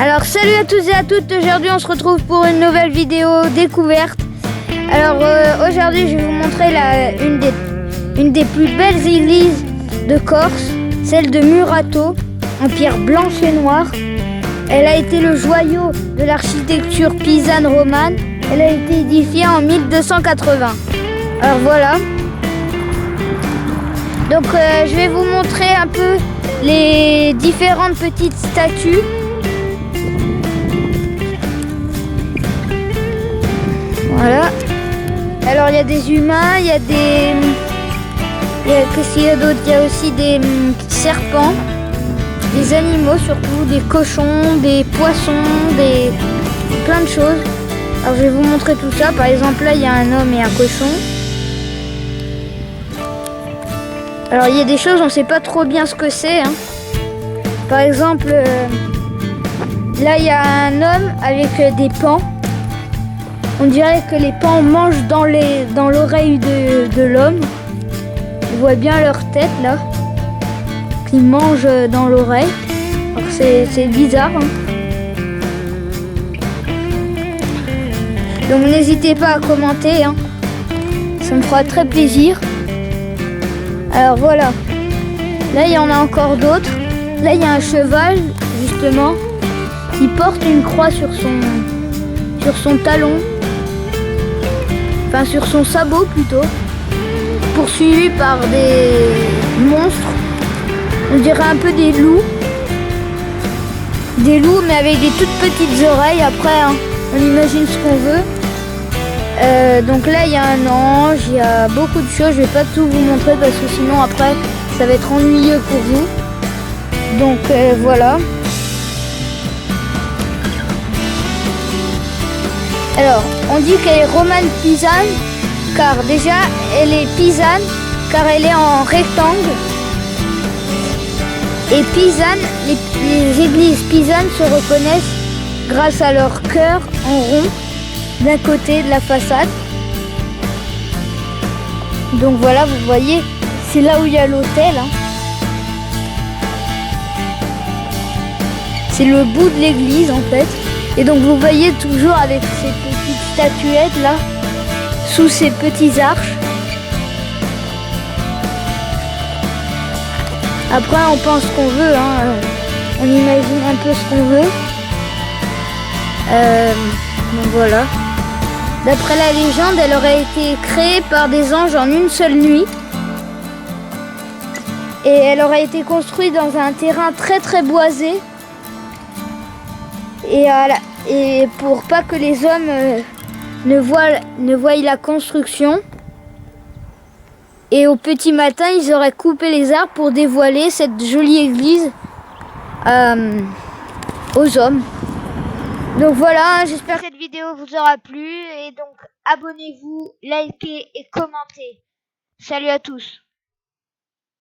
Alors salut à tous et à toutes, aujourd'hui on se retrouve pour une nouvelle vidéo découverte. Alors aujourd'hui je vais vous montrer une des plus belles églises de Corse, celle de Murato, en pierre blanche et noire. Elle a été le joyau de l'architecture pisane romane. Elle a été édifiée en 1280. Alors voilà. Donc je vais vous montrer un peu les différentes petites statues. Voilà. Alors il y a des humains, il y a des... Qu'est-ce qu'il y a d'autre? Il y a aussi des serpents, des animaux surtout, des cochons, des poissons, plein de choses. Alors je vais vous montrer tout ça. Par exemple là il y a un homme et un cochon. Alors il y a des choses on ne sait pas trop bien ce que c'est. Par exemple là il y a un homme avec des paons. On dirait que les paons mangent dans l'oreille de l'homme. On voit bien leur tête là, qui mangent dans l'oreille. Alors c'est bizarre. Donc n'hésitez pas à commenter. Ça me fera très plaisir. Alors voilà. Là il y en a encore d'autres. Là il y a un cheval justement qui porte une croix sur son talon. Enfin sur son sabot plutôt, poursuivi par des monstres, on dirait un peu des loups mais avec des toutes petites oreilles. Après on imagine ce qu'on veut. Donc là il y a un ange, il y a beaucoup de choses, je vais pas tout vous montrer parce que sinon après ça va être ennuyeux pour vous. Donc voilà. Alors, on dit qu'elle est romane pisane, car déjà, elle est pisane, car elle est en rectangle. Et pisane, les églises pisanes se reconnaissent grâce à leur cœur en rond d'un côté de la façade. Donc voilà, vous voyez, c'est là où il y a l'autel. C'est le bout de l'église en fait. Et donc vous voyez toujours avec ces petites statuettes là, sous ces petits arches. Après on pense ce qu'on veut, on imagine un peu ce qu'on veut. Donc voilà. D'après la légende, elle aurait été créée par des anges en une seule nuit. Et elle aurait été construite dans un terrain très très boisé. Et pour pas que les hommes ne voient la construction. Et au petit matin, ils auraient coupé les arbres pour dévoiler cette jolie église aux hommes. Donc voilà, j'espère que cette vidéo vous aura plu. Et donc abonnez-vous, likez et commentez. Salut à tous.